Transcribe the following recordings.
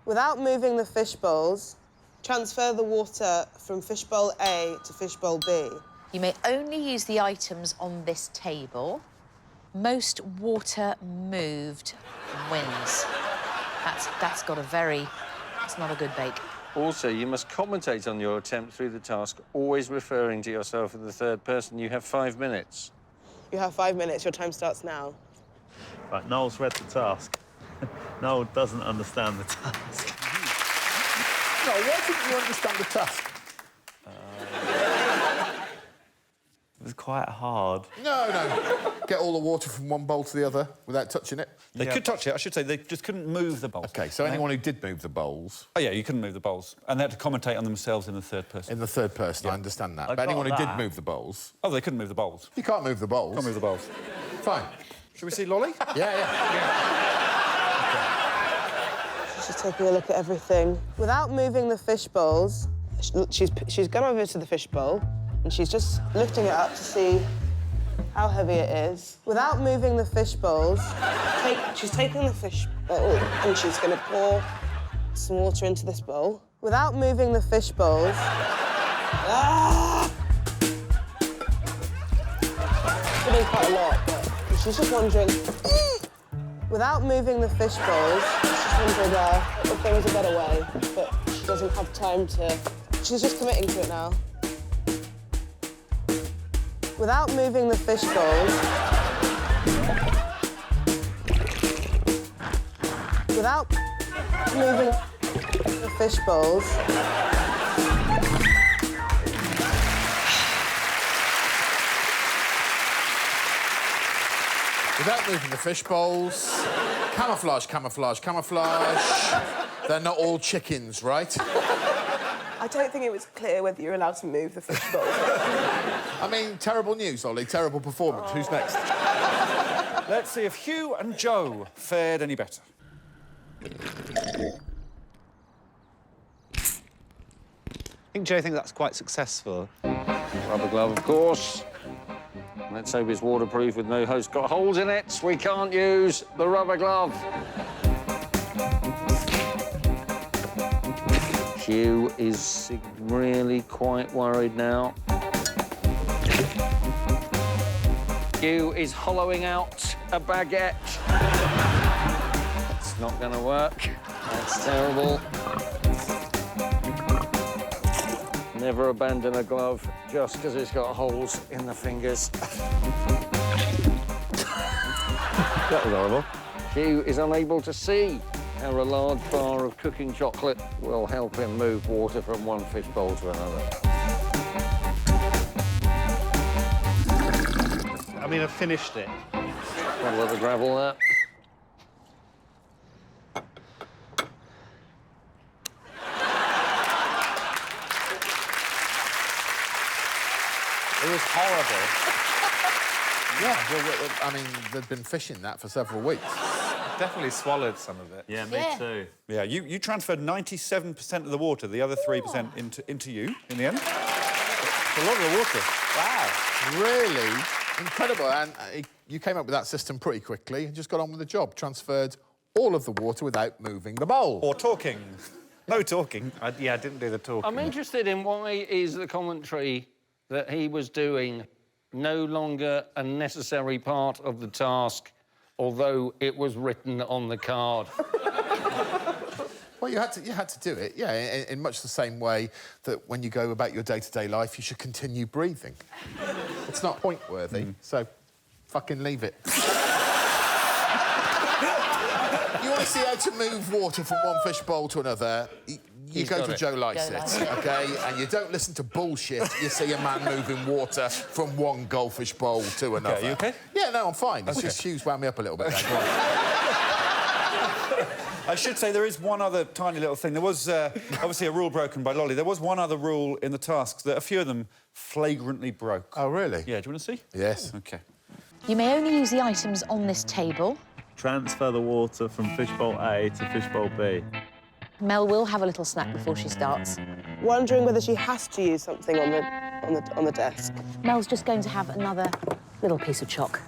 Without moving the fish bowls, transfer the water from fishbowl A to fishbowl B. You may only use the items on this table. Most water moved wins. That's got a very... It's not a good bake. Also, you must commentate on your attempt through the task, always referring to yourself in the third person. You have 5 minutes. You have 5 minutes. Your time starts now. Right, Noel's read the task. Noel doesn't understand the task. No, why didn't you understand the task? It was quite hard. No. Get all the water from one bowl to the other without touching it. They could touch it, I should say. They just couldn't move the bowls. OK, so anyone who did move the bowls... Oh, yeah, you couldn't move the bowls. And they had to commentate on themselves in the third person. In the third person, I understand that. I But anyone who got did that. move the bowls... Oh, they couldn't move the bowls. You can't move the bowls. Can't move the bowls. Fine. Should we see Lolly? Yeah. She's taking a look at everything. Without moving the fish bowls, she's gone over to the fish bowl and she's just lifting it up to see how heavy it is. Without moving the fish bowls, she's taking the fish bowl and she's going to pour some water into this bowl. Without moving the fish bowls... It's been quite a lot, but she's just wondering... Without moving the fish bowls, she's just wondering if there was a better way, but she doesn't have time to... She's just committing to it now. Without moving the fish bowls... Without moving the fish bowls... Without moving the fish bowls... Camouflage, camouflage, camouflage. They're not all chickens, right? I don't think it was clear whether you're allowed to move the fish bowls. I mean, terrible news, Ollie. Terrible performance. Who's next? Let's see if Hugh and Joe fared any better. I think Joe thinks that's quite successful. Rubber glove, of course. Let's hope it's waterproof with no hose. Got holes in it. We can't use the rubber glove. Hugh is really quite worried now. Hugh is hollowing out a baguette. It's not going to work. That's terrible. Never abandon a glove just because it's got holes in the fingers. That was horrible. Hugh is unable to see how a large bar of cooking chocolate will help him move water from one fish bowl to another. I mean, I finished it. Got a lot of gravel there. It was horrible. Yeah, well, I mean, they've been fishing that for several weeks. Definitely swallowed some of it. Yeah, me too. Yeah, you transferred 97% of the water, the other 3% into you in the end. It's a lot of the water. Wow. Really incredible. And you came up with that system pretty quickly and just got on with the job. Transferred all of the water without moving the bowl. Or talking. No talking. I didn't do the talking. I'm interested in why is the commentary that he was doing no longer a necessary part of the task, although it was written on the card. Well, you had to do it, yeah, in much the same way that when you go about your day-to-day life, you should continue breathing. It's not point-worthy, so fucking leave it. You want to see how to move water from one fish bowl to another, you go to Joe Likes It, OK? And you don't listen to bullshit. You see a man moving water from one goldfish bowl to another. Okay, you OK? Yeah, no, I'm fine. It's just Hugh's wound me up a little bit. I should say there is one other tiny little thing. There was obviously a rule broken by Lolly. There was one other rule in the tasks that a few of them flagrantly broke. Oh, really? Yeah, do you want to see? Yes. OK. You may only use the items on this table. Transfer the water from fishbowl A to fishbowl B. Mel will have a little snack before she starts. Wondering whether she has to use something on the desk. Mel's just going to have another little piece of chalk.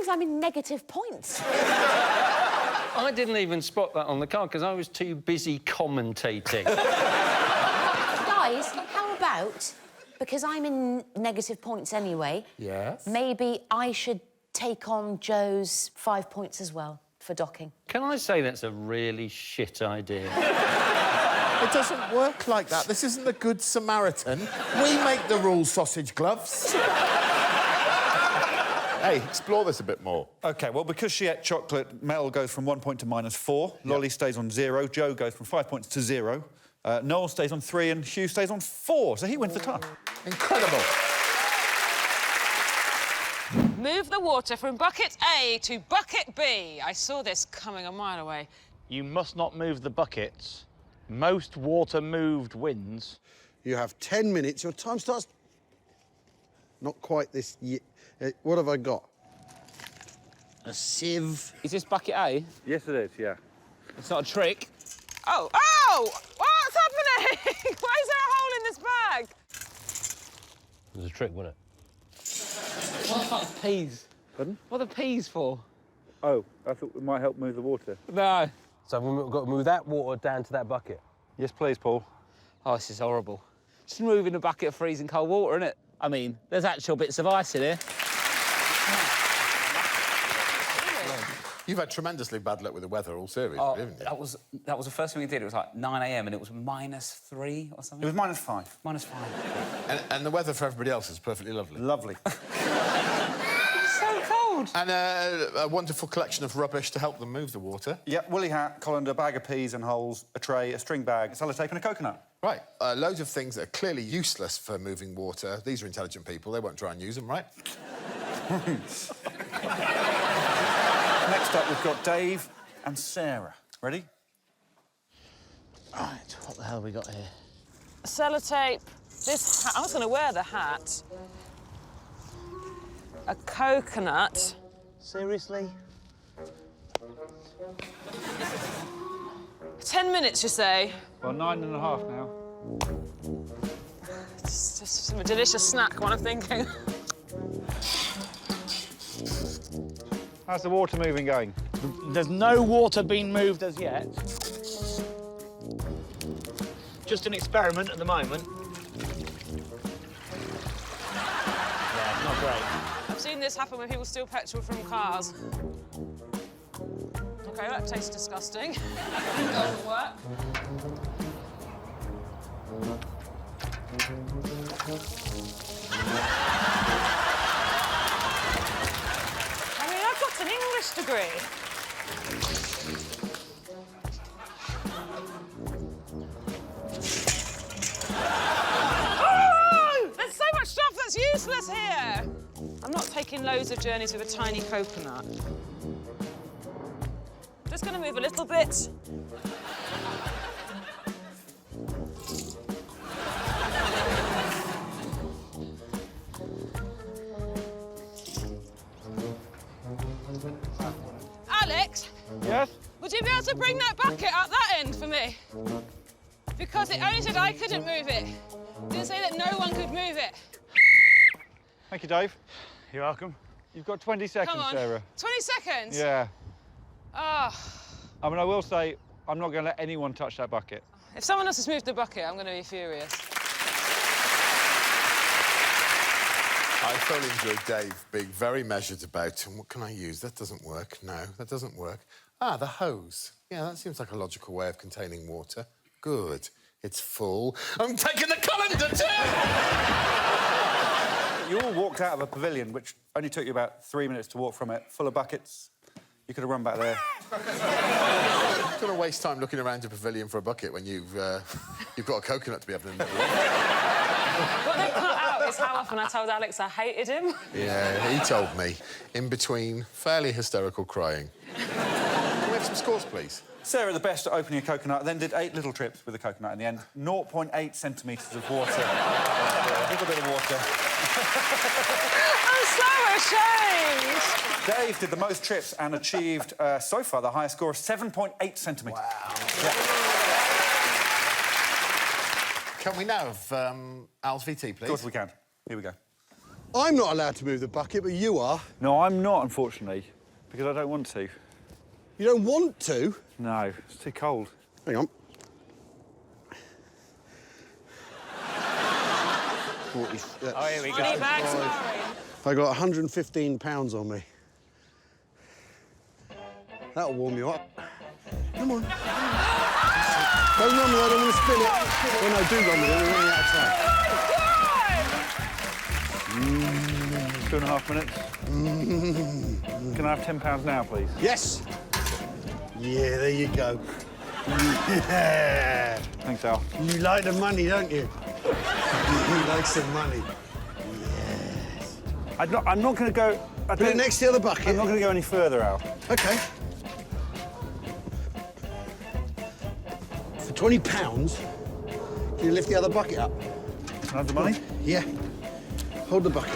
because I'm in negative points. I didn't even spot that on the card because I was too busy commentating. Guys, how about, because I'm in negative points anyway... Yes? Maybe I should take on Joe's 5 points as well for docking. Can I say that's a really shit idea? It doesn't work like that. This isn't the Good Samaritan. We make the rules, sausage gloves. Hey, explore this a bit more. OK, well, because she ate chocolate, Mel goes from 1 point to -4. Yep. Lolly stays on 0. Joe goes from 5 points to 0. Noel stays on 3 and Hugh stays on 4, so he wins the task. Incredible. Move the water from bucket A to bucket B. I saw this coming a mile away. You must not move the buckets. Most water moved wins. You have 10 minutes. Your time starts... Not quite this... what have I got? A sieve. Is this bucket A? Yes, it is, yeah. It's not a trick. Oh! Oh! What's happening? Why is there a hole in this bag? It was a trick, wasn't it? What the fuck's peas? Pardon? What are the peas for? Oh, I thought it might help move the water. No. So we've got to move that water down to that bucket? Yes, please, Paul. Oh, this is horrible. Just moving a bucket of freezing cold water, isn't it? I mean, there's actual bits of ice in here. You've had tremendously bad luck with the weather, all seriously, haven't you? That was the first thing we did. It was like 9 a.m. and it was -3 or something. It was -5. -5. And the weather for everybody else is perfectly lovely. Lovely. So cold. And a wonderful collection of rubbish to help them move the water. Yep, woolly hat, colander, bag of peas and holes, a tray, a string bag, sellotape and a coconut. Right, loads of things that are clearly useless for moving water. These are intelligent people. They won't try and use them, right? Next up, we've got Dave and Sarah. Ready? Right, what the hell have we got here? Sellotape. This hat. I was going to wear the hat. A coconut. Seriously? 10 minutes, you say? Well, 9.5 now. It's just a delicious snack, what I'm thinking. How's the water moving going? There's no water being moved as yet. Just an experiment at the moment. Yeah, not great. I've seen this happen when people steal petrol from cars. OK, that tastes disgusting. Doesn't work. I mean, I've got an English degree. Oh! There's so much stuff that's useless here. I'm not taking loads of journeys with a tiny coconut. Just going to move a little bit. Alex? Yes? Would you be able to bring that bucket up that end for me? Because it only said I couldn't move it. It didn't say that no one could move it. Thank you, Dave. You're welcome. You've got 20 seconds, Come on. Sarah. 20 seconds? Yeah. Oh. I mean, I will say, I'm not going to let anyone touch that bucket. If someone else has moved the bucket, I'm going to be furious. I thoroughly enjoyed Dave being very measured about, and what can I use? That doesn't work. No, that doesn't work. Ah, the hose. Yeah, that seems like a logical way of containing water. Good. It's full. I'm taking the colander too! You all walked out of a pavilion, which only took you about 3 minutes to walk from it, full of buckets. You could have run back there. You're going to waste time looking around your pavilion for a bucket when you've got a coconut to be having in the middle of. What they cut out is how often I told Alex I hated him. Yeah, he told me, in between fairly hysterical crying. Can we have some scores, please? Sarah, the best at opening a coconut, then did 8 little trips with the coconut in the end. 0.8 centimetres of water. A little bit of water. I'm so ashamed. Dave did the most trips and achieved, so far, the highest score of 7.8 centimetres. Wow. Yeah. Can we now have Al's VT, please? Of course we can. Here we go. I'm not allowed to move the bucket, but you are. No, I'm not, unfortunately, because I don't want to. You don't want to? No, it's too cold. Hang on. 40, Oh, here we go. Money bags, Murray. I got 115 pounds on me. That'll warm you up. Come on. Don't run with it, I'm going to spin it. Oh, no, do run with it, we're running out of time. 2.5 minutes. Can I have £10 now, please? Yes. Yeah, there you go. Yeah. Thanks, Al. You like the money, don't you? You like some money. Yes. I'm not going to go... Put it next to the other bucket. I'm not going to go any further, Al. OK. For £20, can you lift the other bucket up? Can I have the money? Yeah. Hold the bucket.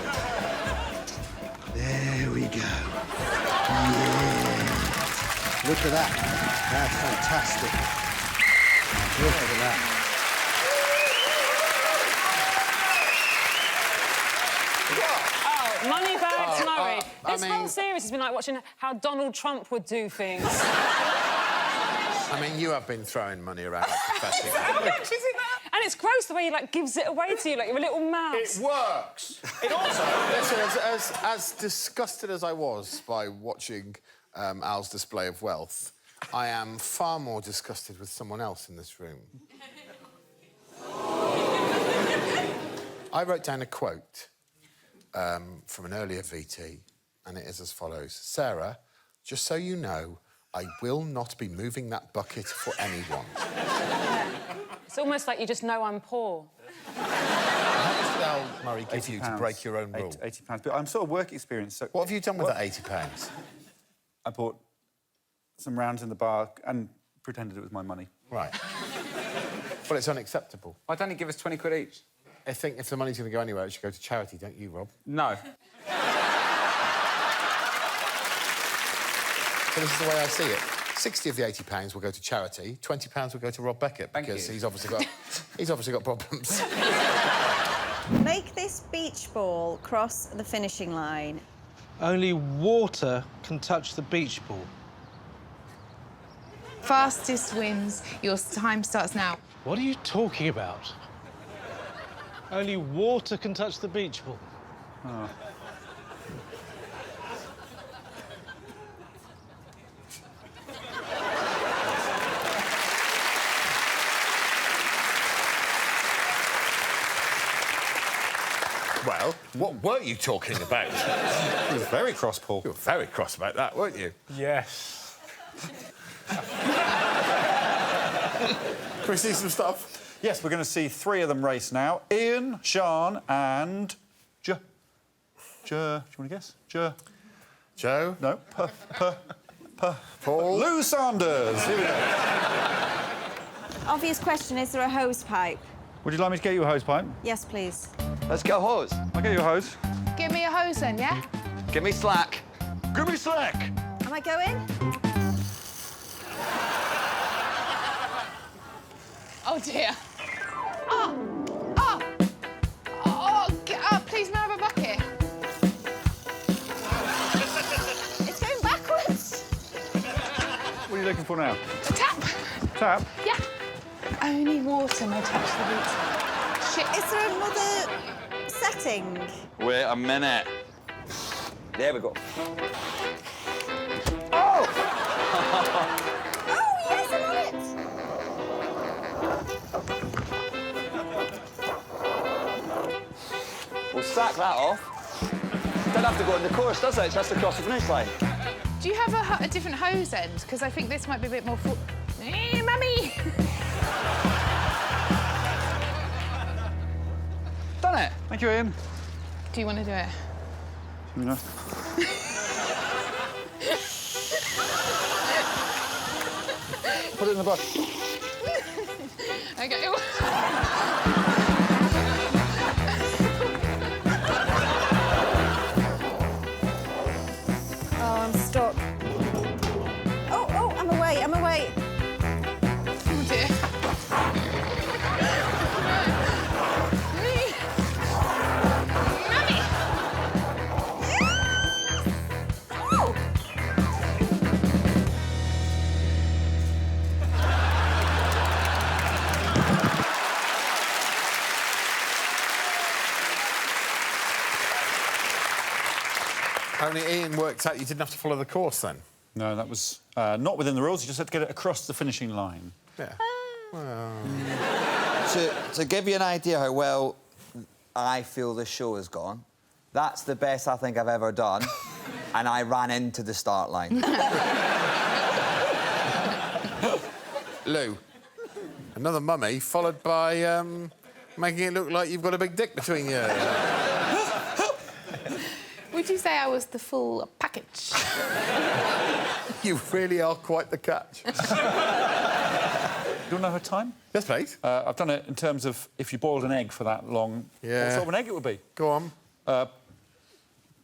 There we go. Yeah. Look at that. That's fantastic. Look at that. Oh, money bags, Murray. This whole series has been like watching how Donald Trump would do things. I mean, you have been throwing money around like pathetic. And it's gross the way he, like, gives it away to you like you're a little mouse. It works. It also... Listen, as disgusted as I was by watching Al's display of wealth, I am far more disgusted with someone else in this room. I wrote down a quote from an earlier VT, and it is as follows. Sarah, just so you know, I will not be moving that bucket for anyone. It's almost like you just know I'm poor. How much did Al Murray give you to break your own rule? £80. But I'm sort of work experience, so... What have you done with that £80? I bought some rounds in the bar and pretended it was my money. Right. Well, it's unacceptable. Why don't you give us 20 quid each? I think if the money's going to go anywhere, it should go to charity, don't you, Rob? No. So this is the way I see it. 60 of the £80 will go to charity, £20 will go to Rob Beckett because he's obviously got problems. Make this beach ball cross the finishing line. Only water can touch the beach ball. Fastest wins. Your time starts now. What are you talking about? Only water can touch the beach ball. Oh. Well, what were you talking about? You were very cross, Paul. You were very cross about that, weren't you? Yes. Can we see some stuff? Yes, we're going to see 3 of them race now. Ian, Sean and... Do you want to guess? Joe? No. Paul? Lou Sanders. Here we go. Obvious question, is there a hose pipe? Would you like me to get you a hose pipe? Yes, please. Let's get a hose. I'll get you a hose. Give me a hose then, yeah? Give me slack. Give me slack. Am I going? Oh, dear. Oh! Please, may I have a bucket? It's going backwards. What are you looking for now? Tap. Tap? Yeah. Only water may touch the beach. Shit. Is there another setting? Wait a minute. There we go. Oh, yes, I love it. We'll sack that off. Don't have to go in the course, does it? It's just across the finish line. Do you have a different hose end? Because I think this might be a bit more... Mummy! Done it. Thank you, Ian. Do you want to do it? No. Put it in the bucket. OK. Oh, I'm stuck. Oh, I'm away. Oh, dear. Mummy! Only Ian worked out you didn't have to follow the course then. No, that was not within the rules. You just had to get it across the finishing line. Yeah. Well... To give you an idea how well I feel this show has gone, that's the best I think I've ever done, and I ran into the start line. Lou, another mummy, followed by making it look like you've got a big dick between you. Would you say I was the full package? You really are quite the catch. Do you want to know her time? Yes, please. I've done it in terms of if you boiled an egg for that long, what sort of an egg it would be. Go on.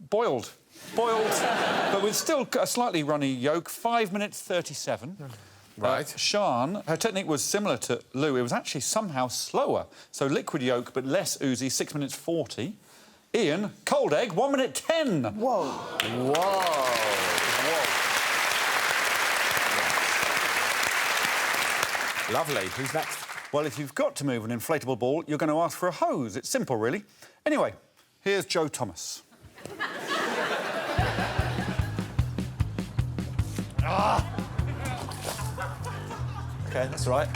Boiled. Boiled, but with still a slightly runny yolk, 5 minutes 37. Right. Sian, her technique was similar to Lou. It was actually somehow slower. So liquid yolk, but less oozy, 6 minutes 40. Ian, cold egg, 1 minute 10. Whoa. Whoa. Lovely. Who's next? Well, if you've got to move an inflatable ball, you're going to ask for a hose. It's simple, really. Anyway, here's Joe Thomas. OK, that's all right.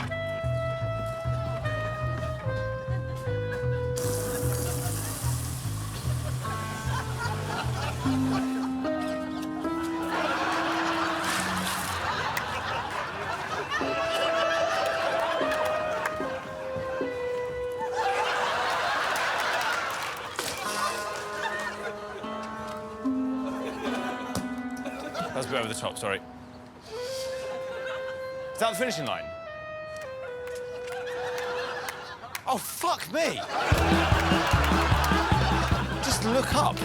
That's a bit over the top, sorry. Is that the finishing line? Oh, fuck me! Just look up.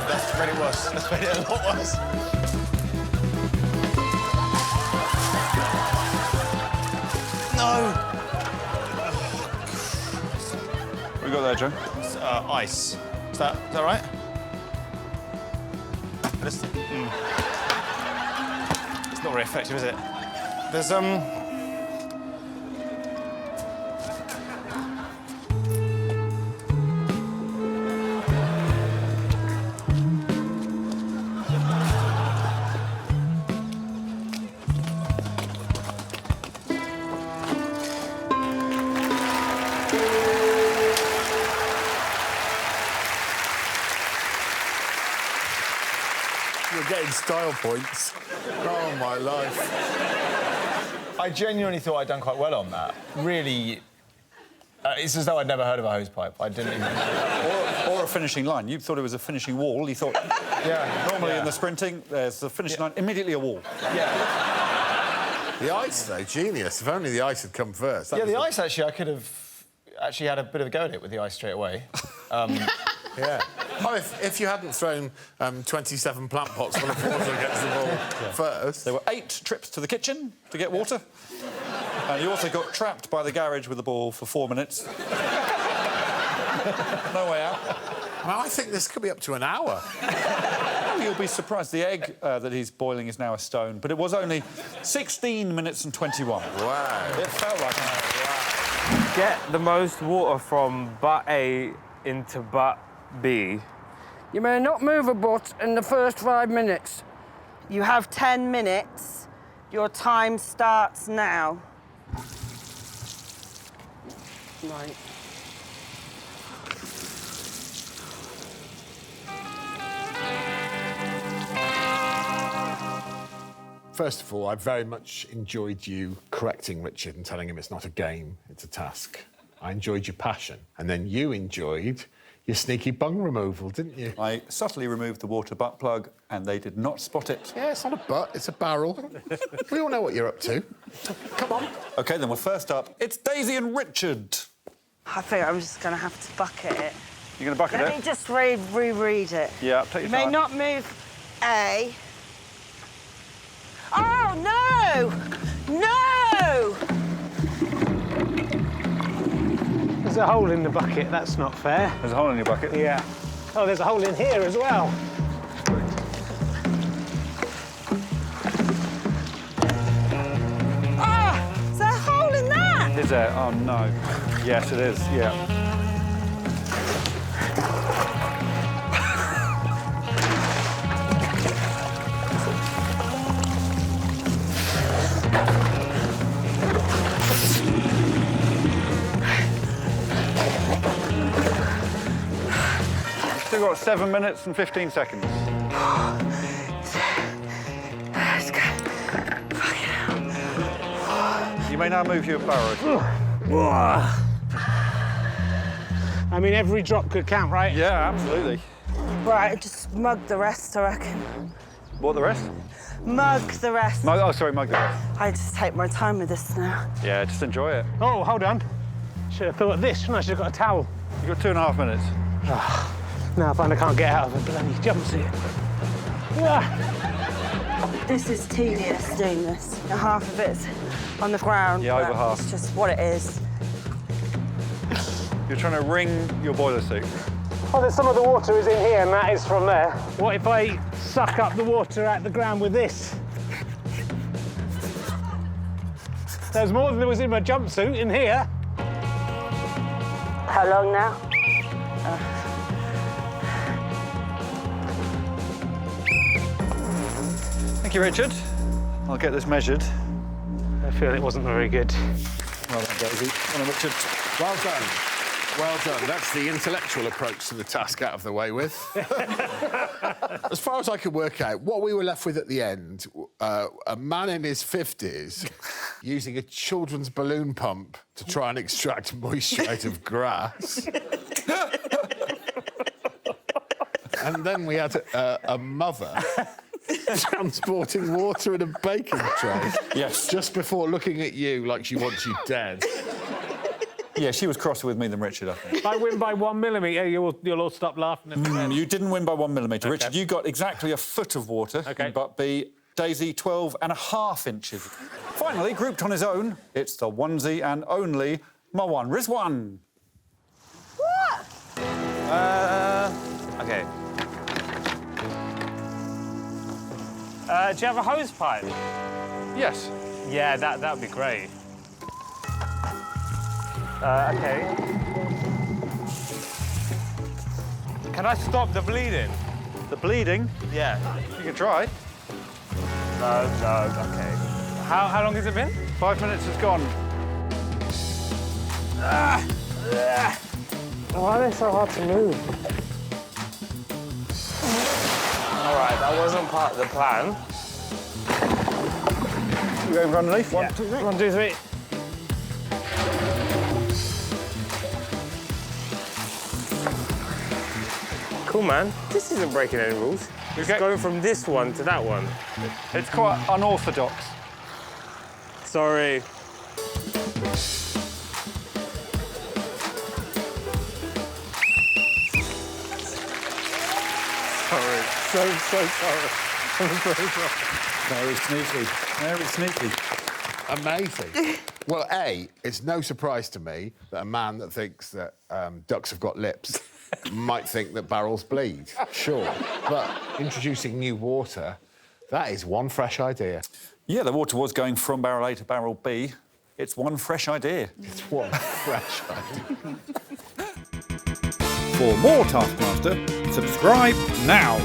That's made it worse. That's made it a lot worse. No! What we got there, Joe? It's, ice. Is that right? It's not very effective, is it? There's, You're getting style points. Oh, my life. I genuinely thought I'd done quite well on that. Really... it's as though I'd never heard of a hosepipe. I didn't even... or a finishing line. You thought it was a finishing wall. You thought... Yeah. Normally in the sprinting, there's the finishing line, immediately a wall. Yeah. The ice, though, genius. If only the ice had come first. Yeah, the ice, actually, I could have actually had a bit of a go at it with the ice straight away. Yeah. Oh, if you hadn't thrown 27 plant pots full of water against the ball first... There were 8 trips to the kitchen to get water. And you also got trapped by the garage with the ball for 4 minutes. No way out. Well, I think this could be up to an hour. Oh, you'll be surprised. The egg that he's boiling is now a stone, but it was only 16 minutes and 21. Wow. It felt like an hour. Wow. Get the most water from butt A into butt B. You may not move a butt in the first 5 minutes. You have 10 minutes. Your time starts now. Right. First of all, I very much enjoyed you correcting Richard and telling him it's not a game, it's a task. I enjoyed your passion. And then you enjoyed your sneaky bung removal, didn't you? I subtly removed the water butt plug and they did not spot it. Yeah, it's not a butt, it's a barrel. We all know what you're up to. Come on. OK, then, well, first up, it's Daisy and Richard. I think I'm just going to have to bucket it. You're going to bucket it? Let me just reread it. Yeah, take your time. You may not move A. Oh, no! No! There's a hole in the bucket, that's not fair. There's a hole in your bucket? Yeah. Oh, there's a hole in here as well. Ah! Is there a hole in that? Is there? Oh, no. Yes, it is, yeah. Still got 7 minutes and 15 seconds. Let's go. You may now move your barrow. I mean, every drop could count, right? Yeah, absolutely. Right, just mug the rest, I reckon. What, the rest? Mug the rest. Oh, sorry, mug the rest. I just take my time with this now. Yeah, just enjoy it. Oh, hold on. Should have thought of this, shouldn't I? Should have got a towel. You've got 2.5 minutes. Oh, now I find I can't get out of a bloody jumpsuit. Ah. This is tedious doing this. Half of it's on the ground. Yeah, over half. It's just what it is. You're trying to wring your boiler suit. Oh, there's some of the water is in here, and that is from there. What if I suck up the water out the ground with this? There's more than there was in my jumpsuit in here. How long now? Thank you, Richard. I'll get this measured. I feel it wasn't very good. Well done, Daisy. Well done, Richard. Well done. Well done. That's the intellectual approach to the task out of the way with. As far as I could work out, what we were left with at the end, a man in his 50s using a children's balloon pump to try and extract moisture out of grass. And then we had a mother transporting water in a baking tray. Yes. Just before looking at you like she wants you dead. Yeah, she was crosser with me than Richard, I think. If I win by 1 millimetre, you'll all stop laughing at me. You didn't win by 1 millimetre. Okay. Richard, you got exactly a foot of water in butt B. Daisy, 12.5 inches. Finally, grouped on his own, it's the onesie and only Marwan Rizwan. What? OK. Do you have a hose pipe? Yes. Yeah, that'd be great. OK. Can I stop the bleeding? The bleeding? Yeah. You can try. No, OK. How long has it been? 5 minutes has gone. Why are they so hard to move? All right, that wasn't part of the plan. You over underneath? Yeah. 1, 2, 3. 1, 2, 3. Cool, man. This isn't breaking any rules. We're going from this one to that one. It's quite unorthodox. Sorry. Sorry. So sorry. I'm very sorry. Very sneaky. Very sneaky. Amazing. Well, A, it's no surprise to me that a man that thinks that ducks have got lips might think that barrels bleed. Sure. But introducing new water, that is one fresh idea. Yeah, the water was going from barrel A to barrel B. It's one fresh idea. It's one fresh idea. For more Taskmaster, subscribe now.